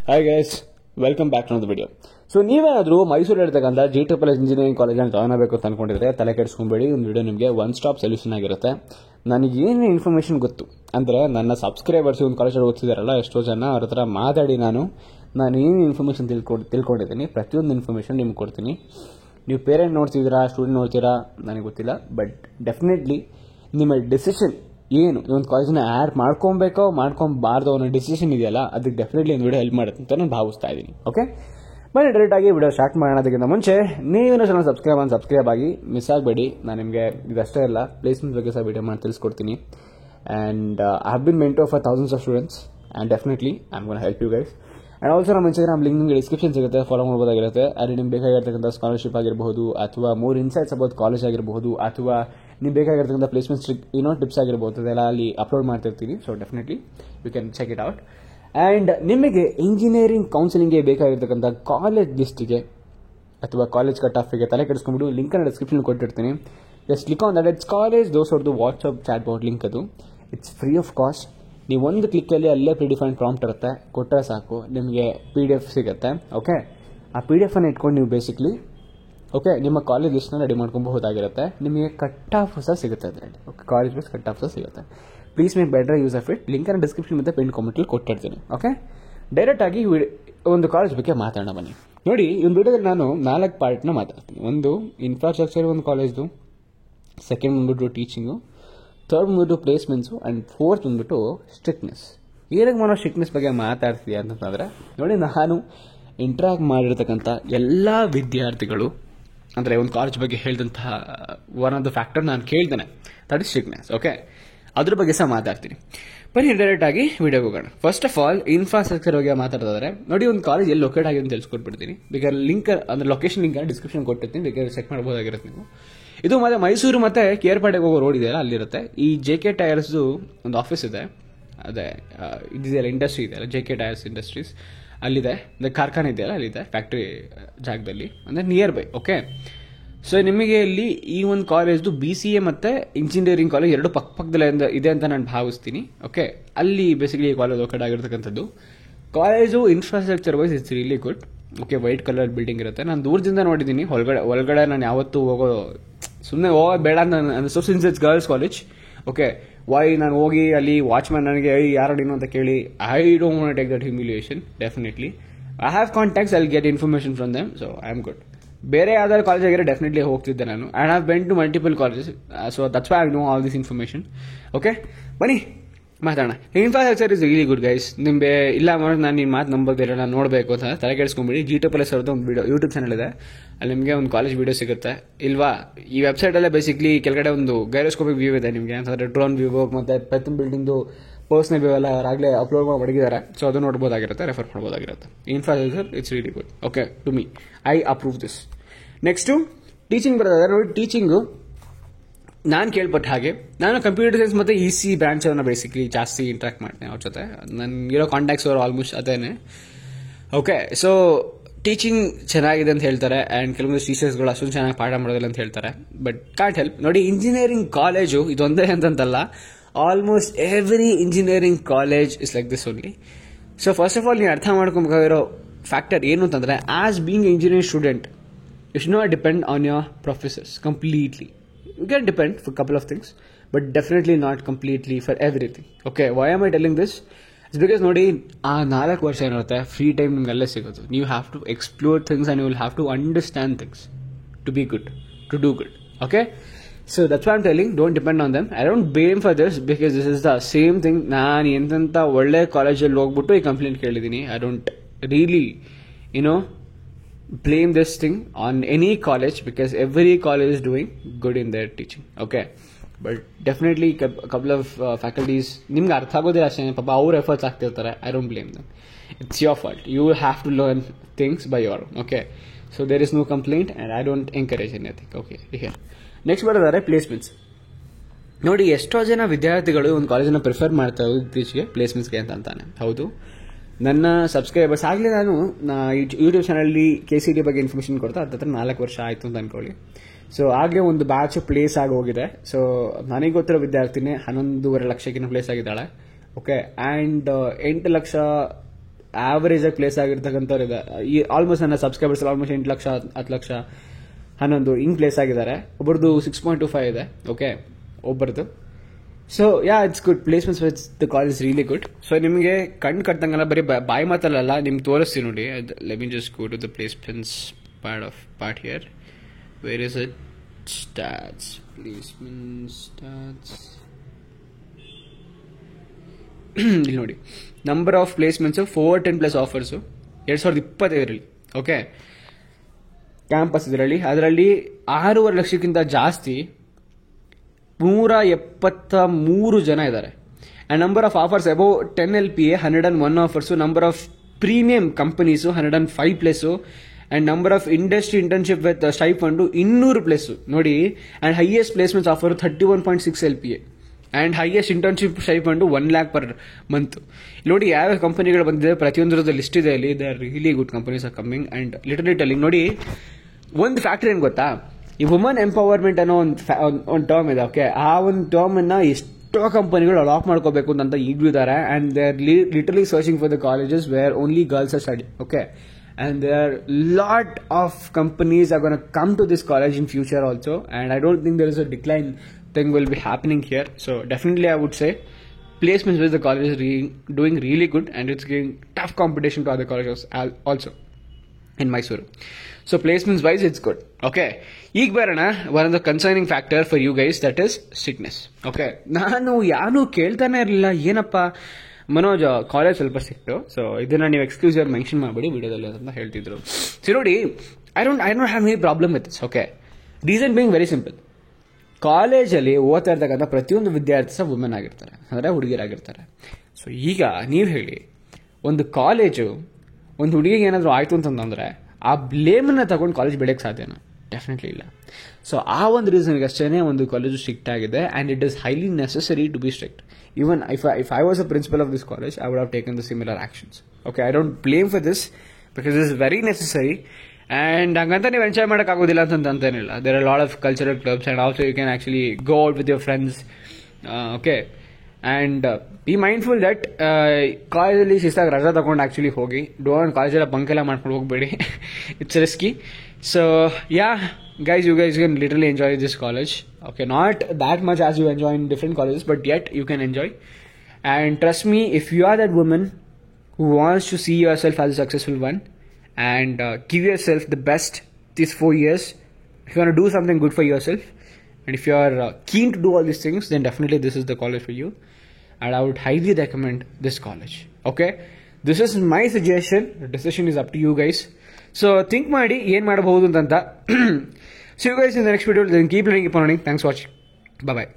Hi guys, welcome back to the video. So ನೀವೇನಾದರೂ ಮೈಸೂರಿರ್ತಕ್ಕಂಥ GSS engineering ಕಾಲೇಜನ್ನು join ಆಗಬೇಕು ಅಂತ ಅನ್ಕೊಂಡಿದ್ರೆ ತಲೆ ಕೆಡಿಸ್ಕೊಂಬೇಡಿ. ಒಂದು ವಿಡಿಯೋ ನಿಮಗೆ ಒನ್ ಸ್ಟಾಪ್ ಸೊಲ್ಯೂಷನ್ ಆಗಿರುತ್ತೆ. ನನಗೇನು ಇನ್ಫಾರ್ಮೇಷನ್ ಗೊತ್ತು ಅಂದರೆ ನನ್ನ ಸಬ್ಸ್ಕ್ರೈಬರ್ಸ್ ಒಂದು ಕಾಲೇಜಲ್ಲಿ ಓದ್ತಿದ್ದಾರಲ್ಲ ಎಷ್ಟೋ ಜನ, ಅವ್ರ ಹತ್ರ ಮಾತಾಡಿ ನಾನು ಏನು ಇನ್ಫಾರ್ಮೇಷನ್ ತಿಳ್ಕೊಂಡಿದ್ದೀನಿ, ಪ್ರತಿಯೊಂದು ಇನ್ಫಾರ್ಮೇಷನ್ ನಿಮ್ಗೆ ಕೊಡ್ತೀನಿ. ನೀವು ಪೇರೆಂಟ್ ನೋಡ್ತಿದ್ದೀರಾ, ಸ್ಟೂಡೆಂಟ್ ನೋಡ್ತೀರಾ ನನಗೆ ಗೊತ್ತಿಲ್ಲ, ಬಟ್ ಡೆಫಿನೆಟ್ಲಿ ನಿಮ್ಮ ಡಿಸಿಷನ್ ಏನು, ಈ ಒಂದು ಕಾಲೇಜನ್ನ ಆ್ಯಡ್ ಮಾಡ್ಕೊಬೇಕೋ ಮಾಡ್ಕೊಬಾರ್ದು ಅನ್ನೋ ಡಿಸಿಷನ್ ಇದೆಯಲ್ಲ, ಅದಕ್ಕೆ ಡೆಫಿನೆಟ್ಲಿ ಒಂದು ವಿಡಿಯೋ ಹೆಲ್ಪ್ ಮಾಡುತ್ತೆ ಅಂತ ನಾನು ಭಾವಿಸ್ತಾ ಇದ್ದೀನಿ. ಓಕೆ, ಬನ್ನಿ ಡೈರೆಕ್ಟಾಗಿ ವಿಡಿಯೋ ಸ್ಟಾರ್ಟ್ ಮಾಡೋದಕ್ಕಿಂತ ಮುಂಚೆ ನೀವೇನೋ ಚಾನಲ್ ಸಬ್ಸ್ಕ್ರೈಬ್ ಆಗಿ ಮಿಸ್ ಆಗಬೇಡಿ. ನಾನು ನಿಮಗೆ ಇದಷ್ಟೇ ಇಲ್ಲ, ಪ್ಲೇಸ್ಮೆಂಟ್ ಬಗ್ಗೆ ಸಹ ವಿಡಿಯೋ ಮಾಡಿ ತಿಳಿಸ್ಕೊಡ್ತೀನಿ. And I have been mentor for thousands of students and definitely I am gonna help you guys. And also ನಮ್ಮ ಇನ್ಸ್ಟಾಗ್ರಾಮ್ ಲಿಂಕ್ ನಿಮಗೆ ಡಿಸ್ಕ್ರಿಪ್ಷನ್ ಸಿಗುತ್ತೆ, ಫಾಲೋ ಮಾಡ್ಬೋದಾಗಿರುತ್ತೆ. ಅಲ್ಲಿ ನಿಮ್ಗೆ ಬೇಕಾಗಿರ್ತಕ್ಕಂಥ ಸ್ಕಾಲರ್ಶಿಪ್ ಆಗಿರಬಹುದು, ಅಥವಾ ಮೋರ್ ಇನ್ಸೈಟ್ಸ್ ಅಬೌಟ್ ಕಾಲೇಜ್ ಆಗಿರಬಹುದು, ಅಥವಾ ನಿಮ್ಗೆ ಬೇಕಾಗಿರ್ತಕ್ಕಂಥ ಪ್ಲೇಸ್ಮೆಂಟ್ ಟಿಪ್ಸ್ ಆಗಿರ್ಬೋದು, ಅದೆಲ್ಲ ಅಲ್ಲಿ ಅಪ್ಲೋಡ್ ಮಾಡ್ತಿರ್ತೀನಿ. So definitely you can check it out. And ನಿಮಗೆ ಇಂಜಿನಿಯರಿಂಗ್ ಕೌನ್ಸಿಲಿಂಗ್ಗೆ ಬೇಕಾಗಿರ್ತಕ್ಕಂಥ ಕಾಲೇಜ್ ಲಿಸ್ಟಿಗೆ ಅಥವಾ ಕಾಲೇಜ್ ಕಟ್ ಆಫಿಗೆ ತಲೆ ಕೆಡಿಸ್ಕೊಂಡ್ಬಿಟ್ಟು ಲಿಂಕನ್ನು ಡಿಸ್ಕ್ರಿಪ್ಷನ್ ಕೊಟ್ಟಿರ್ತೀನಿ. Just click on that. It's college ದೋಸೋರ್ದು ವಾಟ್ಸಪ್ ಚಾಟ್ ಬೋರ್ಡ್ ಲಿಂಕ್. ಅದು ಇಟ್ಸ್ ಫ್ರೀ ಆಫ್ ಕಾಸ್ಟ್. ನೀವು ಒಂದು ಕ್ಲಿಕ್ಕಲ್ಲಿ ಅಲ್ಲೇ ಪ್ರಿಡಿಫೈನ್ಡ್ ಪ್ರಾಂಪ್ಟ್ ಇರುತ್ತೆ, ಕೊಟ್ಟರೆ ಸಾಕು ನಿಮಗೆ PDF ಸಿಗುತ್ತೆ. ಓಕೆ, ಆ PDF ಅನ್ನು ಇಟ್ಕೊಂಡು ನೀವು ಬೇಸಿಕ್ಲಿ ನಿಮ್ಮ ಕಾಲೇಜ್ ಲಿಸ್ಟ್ನ ರೆಡಿ ಮಾಡ್ಕೊಬಹುದಾಗಿರುತ್ತೆ. ನಿಮಗೆ ಕಟ್ ಆಫ್ ಸಹ ಸಿಗುತ್ತೆ ಅದರಲ್ಲಿ. Okay, college base cut off ಸಹ ಸಿಗುತ್ತೆ. Please make better use of it. ಲಿಂಕನ್ನು ಡಿಸ್ಕ್ರಿಪ್ಷನ್ ಮತ್ತು ಪಿನ್ ಕಾಮೆಂಟಲ್ಲಿ ಕೊಟ್ಟಿರ್ತೀನಿ. ಓಕೆ, ಡೈರೆಕ್ಟಾಗಿ ಒಂದು ಕಾಲೇಜ್ ಬಗ್ಗೆ ಮಾತಾಡೋಣ ಬನ್ನಿ. ನೋಡಿ, ಈ ಒಂದು ವಿಡಿಯೋದಲ್ಲಿ ನಾನು 4 ಪಾರ್ಟ್ನ ಮಾತಾಡ್ತೀನಿ. ಒಂದು ಇನ್ಫ್ರಾಸ್ಟ್ರಕ್ಚರ್ ಒಂದು ಕಾಲೇಜ್ದು, ಸೆಕೆಂಡ್ ಬಂದ್ಬಿಟ್ಟು ಟೀಚಿಂಗು, ಥರ್ಡ್ ಬಂದ್ಬಿಟ್ಟು ಪ್ಲೇಸ್ಮೆಂಟ್ಸು, ಆ್ಯಂಡ್ ಫೋರ್ತ್ ಬಂದ್ಬಿಟ್ಟು ಸ್ಟ್ರಿಕ್ಟ್ನೆಸ್. ಏನಕ್ಕೆ ಮಾಡೋ ಸ್ಟ್ರಿಕ್ಟ್ನೆಸ್ ಬಗ್ಗೆ ಮಾತಾಡ್ತೀವಿ ಅಂತಂದರೆ, ನೋಡಿ, ನಾನು ಇಂಟ್ರಾಕ್ಟ್ ಮಾಡಿರ್ತಕ್ಕಂಥ ಎಲ್ಲ ವಿದ್ಯಾರ್ಥಿಗಳು ಅಂದರೆ ಒಂದು ಕಾಲೇಜ್ ಬಗ್ಗೆ ಹೇಳಿದಂತಹ ಒನ್ ಆಫ್ ದ ಫ್ಯಾಕ್ಟರ್ ನಾನು ಕೇಳ್ತೇನೆ, ದಟ್ ಇಸ್ ಸ್ಟ್ರಿಕ್ಟ್ನೆಸ್. ಓಕೆ, ಅದ್ರ ಬಗ್ಗೆ ಸಹ ಮಾತಾಡ್ತೀನಿ. ಬನ್ನಿ ಡೈರೆಕ್ಟಾಗಿ ವಿಡಿಯೋಗೆ ಹೋಗೋಣ. ಫಸ್ಟ್ ಆಫ್ ಆಲ್ ಇನ್ಫ್ರಾಸ್ಟ್ರಕ್ಚರ್ ಬಗ್ಗೆ ಮಾತಾಡ್ತಿದ್ದಾರೆ. ನೋಡಿ, ಒಂದು ಕಾಲೇಜ್ ಎಲ್ಲಿ ಲೊಕೇಟ್ ಆಗಿದೆ ಅಂತ ತಿಳಿಸ್ಕೊಟ್ಬಿಡ್ತೀನಿ. ಬೇಕಾದ್ರೆ ಲಿಂಕ್ ಅಂದರೆ ಲೊಕೇಶನ್ ಲಿಂಕ್ ಡಿಸ್ಕ್ರಿಪ್ಷನ್ ಕೊಟ್ಟಿರ್ತೀನಿ, ಬೇಕಾದ್ರೆ ಚೆಕ್ ಮಾಡ್ಬೋದಾಗಿರುತ್ತೆ ನೀವು. ಇದು ಮತ್ತೆ ಮೈಸೂರು ಮತ್ತು ಕೇರ್ಪೇಟೆಗೆ ಹೋಗೋ ರೋಡ್ ಇದೆಯಲ್ಲ, ಅಲ್ಲಿರುತ್ತೆ. ಈ JK ಟೈರ್ಸ್ದು ಒಂದು ಆಫೀಸ್ ಇದೆ, ಅದೇ ಇದೆಯಲ್ಲ ಇಂಡಸ್ಟ್ರಿ ಇದೆಯಲ್ಲ, JK ಟೈರ್ಸ್ ಇಂಡಸ್ಟ್ರೀಸ್ ಅಲ್ಲಿದೆ. ಅಂದರೆ ಕಾರ್ಖಾನೆ ಇದೆಯಲ್ಲ ಅಲ್ಲಿದೆ, ಫ್ಯಾಕ್ಟ್ರಿ ಜಾಗದಲ್ಲಿ, ಅಂದರೆ ನಿಯರ್ ಬೈ. ಓಕೆ, ಸೊ ನಿಮಗೆ ಇಲ್ಲಿ ಈ ಒಂದು ಕಾಲೇಜ್ದು BCA ಮತ್ತು ಇಂಜಿನಿಯರಿಂಗ್ ಕಾಲೇಜ್ ಎರಡು ಪಕ್ಕದಲ್ಲೇ ಇದೆ ಅಂತ ನಾನು ಭಾವಿಸ್ತೀನಿ. ಓಕೆ, ಅಲ್ಲಿ ಬೇಸಿಕಲಿ ಈ ಕಾಲೇಜ್ ಲೊಕೇಟ್ ಆಗಿರ್ತಕ್ಕಂಥದ್ದು. College infrastructure wise it's really good. Okay, white colour building ಇರುತ್ತೆ. ನಾನು ದೂರದಿಂದ ನೋಡಿದ್ದೀನಿ, ಒಳಗಡೆ ನಾನು ಯಾವತ್ತೂ ಸುಮ್ಮನೆ ಹೋಗೋದು ಬೇಡ ಅಂತ ಅನಿಸೋ, since it's girls college. Okay, ನಾನು ಹೋಗಿ ಅಲ್ಲಿ ವಾಚ್ಮ್ಯಾನ್ ನನಗೆ ಯಾರು ಅಂತ ಕೇಳಿ, I don't want take that humiliation. Definitely I have contacts, I get information from them, so I am good. ಬೇರೆ ಯಾವ್ದಾದ್ರು ಕಾಲೇಜ್ ಆಗಿರೋ ಡೆಫಿನೆಟ್ಲಿ ಹೋಗ್ತಿದ್ದೆ ನಾನು. I have been to multiple colleges, so that's why I know all this information. Okay, ಬನ್ನಿ ಮಾತಾಡೋಣ. Infrastructure is really good guys. ನಿಮಗೆ ಇಲ್ಲ ಮಾಡೋದು ನಾನು ನಿಮ್ಮ ಮಾತು ನಂಬೋದಿಲ್ಲ, ನಾನು ನೋಡಬೇಕು ಅಂತ ತಲೆ ಕೆಡಿಸ್ಕೊಂಬಿಡಿ. GSS ಅವ್ರದ್ದು ಒಂದು ವಿಡಿಯೋ ಯೂಟ್ಯೂಬ್ ಚಾನಲ್ ಇದೆ, ಅಲ್ಲಿ ನಿಮಗೆ ಒಂದು ಕಾಲೇಜ್ ವಿಡಿಯೋ ಸಿಗುತ್ತೆ. ಇಲ್ವಾ, ಈ ವೆಬ್ಸೈಟಲ್ಲೇ ಬೇಸಿಕ್ಲಿ ಕೆಳಗಡೆ ಒಂದು ಗೈರೋಸ್ಕೋಪಿಕ್ ವ್ಯೂ ಇದೆ ನಿಮಗೆ, ಅಂತಂದರೆ ಡ್ರೋನ್ ವ್ಯೂ ಮತ್ತು ಪ್ರತಿ ಬಿಲ್ಡಿಂಗ್ದು ಪರ್ಸನಲ್ ವ್ಯೂ ಎಲ್ಲ ಆಗಲೇ ಅಪ್ಲೋಡ್ ಮಾಡಿದ್ದಾರೆ. ಸೊ ಅದು ನೋಡ್ಬೋದಾಗಿರುತ್ತೆ, ರೆಫರ್ ಮಾಡ್ಬೋದಾಗಿರುತ್ತೆ. Infrastructure it's really good. Okay, to me I approve this. Next teaching ಬರೋದಾದ್ರೆ, ನೋಡಿ, ಟೀಚಿಂಗು ನಾನು ಕೇಳ್ಪಟ್ಟ ಹಾಗೆ, ನಾನು ಕಂಪ್ಯೂಟರ್ ಸೈನ್ಸ್ ಮತ್ತು EC ಬ್ರಾಂಚನ್ನು ಬೇಸಿಕ್ಲಿ ಜಾಸ್ತಿ ಇಂಟ್ರಾಕ್ಟ್ ಮಾಡ್ತೇನೆ ಅವ್ರ ಜೊತೆ. ನನಗಿರೋ ಕಾಂಟ್ಯಾಕ್ಟ್ಸ್ ಅವರು ಆಲ್ಮೋಸ್ಟ್ ಅದೇನೆ. ಓಕೆ, ಸೊ ಟೀಚಿಂಗ್ ಚೆನ್ನಾಗಿದೆ ಅಂತ ಹೇಳ್ತಾರೆ, ಆ್ಯಂಡ್ ಕೆಲವೊಂದು ಟೀಚರ್ಸ್ಗಳು ಅಷ್ಟೊಂದು ಚೆನ್ನಾಗಿ ಪಾಠ ಮಾಡೋದಿಲ್ಲ ಅಂತ ಹೇಳ್ತಾರೆ, ಬಟ್ ಕಾಂಟ್ ಹೆಲ್ಪ್. ನೋಡಿ, ಇಂಜಿನಿಯರಿಂಗ್ ಕಾಲೇಜು ಇದೊಂದೇ ಅಂತಂತಲ್ಲ, almost every engineering college is like this only. So first of all ನೀವು ಅರ್ಥ ಮಾಡ್ಕೊಬೇಕಾಗಿರೋ ಫ್ಯಾಕ್ಟರ್ ಏನು ಅಂತಂದರೆ, as being engineering student you should not depend on your professors completely. You can depend for a couple of things, but definitely not completely for everything. Okay, why am I telling this? It's because ನೋಡಿ, ಆ 4 ವರ್ಷ ಏನಿರುತ್ತೆ free time ನಿಮ್ಗೆ ಅಲ್ಲೇ ಸಿಗೋದು. ನೀವು have to explore things and you will have to understand things to be good, to do good. Okay, so that's why I am telling, don't depend on them. I don't blame for this, because this is the same thing. ನಾನು ಎಂತೆಂಥ ಒಳ್ಳೆ ಕಾಲೇಜಲ್ಲಿ ಹೋಗ್ಬಿಟ್ಟು ಈ complaint ಕೇಳಿದ್ದೀನಿ. I don't really blame this thing on any college, because every college is doing good in their teaching. Okay, but definitely a couple of faculties ನಿಮ್ಗೆ ಅರ್ಥ ಆಗೋದಿಲ್ಲ ಅಷ್ಟೇ, ಪಾಪ ಅವ್ರ efforts ಆಗ್ತಿರ್ತಾರೆ. I don't blame them. It's your fault. You have to learn things by your own. Okay, so there is no complaint and I don't encourage anything. Okay, here next ಬರೋದಾದ್ರೆ placements. ನೋಡಿ, ಎಷ್ಟೋ ಜನ ವಿದ್ಯಾರ್ಥಿಗಳು ಒಂದು ಕಾಲೇಜನ್ನು prefer ಮಾಡ್ತಾರೆ ಇತ್ತೀಚೆಗೆ ಪ್ಲೇಸ್ಮೆಂಟ್ಸ್ಗೆ ಅಂತಾನೆ. ಹೌದು, ನನ್ನ ಸಬ್ಸ್ಕ್ರೈಬರ್ಸ್ ಆಗಲೇ ನಾನು ಯೂಟ್ಯೂಬ್ ಚಾನಲಲ್ಲಿ KCET ಬಗ್ಗೆ ಇನ್ಫಾರ್ಮೇಷನ್ ಕೊಡ್ತಾ ಹತ್ತಿರ 4 ವರ್ಷ ಆಯಿತು ಅಂತ ಅನ್ಕೊಳ್ಳಿ. ಸೊ ಆಗಲೇ ಒಂದು ಬ್ಯಾಚ್ ಪ್ಲೇಸ್ ಆಗಿ ಹೋಗಿದೆ. ಸೊ ನನಗೆ ಗೊತ್ತಿರೋ ವಿದ್ಯಾರ್ಥಿನೇ 11.5 ಲಕ್ಷಕ್ಕಿಂತ ಪ್ಲೇಸ್ ಆಗಿದ್ದಾಳೆ. ಓಕೆ, ಆ್ಯಂಡ್ 8 ಲಕ್ಷ ಆವರೇಜ್ ಆಗಿ ಪ್ಲೇಸ್ ಆಗಿರ್ತಕ್ಕಂಥವ್ರು ಇದ್ದಾರೆ. ಈ ಆಲ್ಮೋಸ್ಟ್ ನನ್ನ ಸಬ್ಸ್ಕ್ರೈಬರ್ಸ್ ಆಲ್ಮೋಸ್ಟ್ 8 ಲಕ್ಷ 10 ಲಕ್ಷ 11 ಹಿಂಗ್ ಪ್ಲೇಸ್ ಆಗಿದ್ದಾರೆ. ಒಬ್ಬರದು 6.25 ಇದೆ. ಓಕೆ, ಒಬ್ಬರದು. So it's good placements with the college really good. So ನಿಮಗೆ ಕಣ್ಣು ಕಟ್ಟಂಗಲ್ಲ, ಬರೀ ಬಾಯಿ ಮಾತಲ್ಲ, ನಿಮ್ಗೆ ತೋರಿಸ್ತೀನಿ ನೋಡಿ. Let me just go to the placements part here. Where is it? Stats, placement stats. ಇಲ್ಲಿ ನೋಡಿ, number of placements 410+ offers 2025. Okay, campus ಅದರಲ್ಲಿ 6.5 ಲಕ್ಷಕ್ಕಿಂತ ಜಾಸ್ತಿ 173 ಜನ ಇದ್ದಾರೆ. And number of offers above 10 LPA 101 offers. Number of premium companies 105 place. And number of industry internship with stipend 200+ ನೋಡಿ. And highest placements offer 31.6 LPA. And highest internship stipend 1 lakh per month. ನೋಡಿ ಯಾವ ಕಂಪನಿಗಳು ಬಂದಿದೆ, ಪ್ರತಿಯೊಂದರದ list ಇದೆ ಅಲ್ಲಿ. They are really good companies are coming. And literally telling ನೋಡಿ, ಒಂದು factor ಏನು ಗೊತ್ತಾ, ಈ ವುಮನ್ ಎಂಪವರ್ಮೆಂಟ್ ಅನ್ನೋ ಒಂದು ಟರ್ಮ್ ಇದೆ. ಓಕೆ, ಆ ಒಂದು ಟರ್ಮ್ ಅನ್ನ ಎಷ್ಟೋ ಕಂಪನಿಗಳು ಅಡಾಪ್ಟ್ ಮಾಡ್ಕೋಬೇಕು ಅಂತ ಈಗಲೂ ಇದ್ದಾರೆ. And they are literally searching for the colleges where only girls are study. Okay, and there are lot of companies are going to come to this college in future also, and I don't think there is a decline thing will be happening here. So definitely I would say placements with the college is doing really good, and it's giving tough competition to other colleges also in Mysuru. So placements wise it's good. Okay, ಈಗ ಬರೋಣ one of the concerning factor for you guys, that is sickness. Okay, ನಾನು ಯಾರು ಕೇಳ್ತಾನೆ ಇರಲಿಲ್ಲ, ಏನಪ್ಪ Manoj college ಸ್ವಲ್ಪ ಸಿಕ್ತು, so ಇದನ್ನ ನೀವು ಎಕ್ಸ್ಕ್ಲೂಸಿವ್ ಮೆನ್ಷನ್ ಮಾಡಬೇಡಿ ವಿಡಿಯೋದಲ್ಲಿ ಅಂತ ಹೇಳ್ತಿದ್ರು. ಸೊ ನೋಡಿ, I don't have any problem with this. Okay, reason being very simple. ಕಾಲೇಜಲ್ಲಿ ಓದ್ತಾ ಇರ್ತಕ್ಕಂಥ ಪ್ರತಿಯೊಂದು ವಿದ್ಯಾರ್ಥಿ ಸಹ ವುಮೆನ್ ಆಗಿರ್ತಾರೆ, ಅಂದರೆ ಹುಡುಗಿಯರಾಗಿರ್ತಾರೆ. ಸೊ ಈಗ ನೀವು ಹೇಳಿ, ಒಂದು ಕಾಲೇಜು ಒಂದು ಹುಡುಗಿಗೆ ಏನಾದರೂ ಆಯಿತು ಅಂತಂದ್ರೆ ಆ ಬ್ಲೇಮನ್ನು ತಗೊಂಡು ಕಾಲೇಜ್ ಬೆಳೆಯೋಕ್ಕೆ ಸಾಧ್ಯನಾ? ಡೆಫಿನೆಟ್ಲಿ ಇಲ್ಲ. ಸೊ ಆ ಒಂದು ರೀಸನ್ಗೆ ಅಷ್ಟೇ ಒಂದು ಕಾಲೇಜು ಸ್ಟ್ರಿಕ್ಟ್ ಆಗಿದೆ, and it is highly necessary to be strict. Even if I was a principal of this college, I would have taken the similar actions. Okay, I don't blame for this because this is very necessary. And hanganta ನೀವು enjoy ಮಾಡೋಕ್ಕಾಗೋದಿಲ್ಲ ಅಂತೇನಿಲ್ಲ. There are a lot of cultural clubs, and also you can actually go out with your friends. Okay, and be mindful that ಕಾಲೇಜಲ್ಲಿ ಶಿಸ್ತಾಗಿ ರಜಾ ತಗೊಂಡು actually ಹೋಗಿ. Don't ಕಾಲೇಜೆಲ್ಲ ಬಂಕೆಲ್ಲ ಮಾಡ್ಕೊಂಡು ಹೋಗಬೇಡಿ, it's risky. So yeah, guys, you guys can literally enjoy this college. Okay, not that much as you enjoy in different colleges, but yet you can enjoy. And trust me, if you are that woman who wants to see yourself as a successful one and give yourself the best these 4 years, if you want to do something good for yourself, and if you are keen to do all these things, then definitely this is the college for you, and I would highly recommend this college. Okay, this is my suggestion. The decision is up to you guys. So think ಮಾಡಿ ಏನು ಮಾಡಬಹುದು ಅಂತ. See you guys in the next video. Then keep learning, keep on learning. Thanks for watching. Bye bye.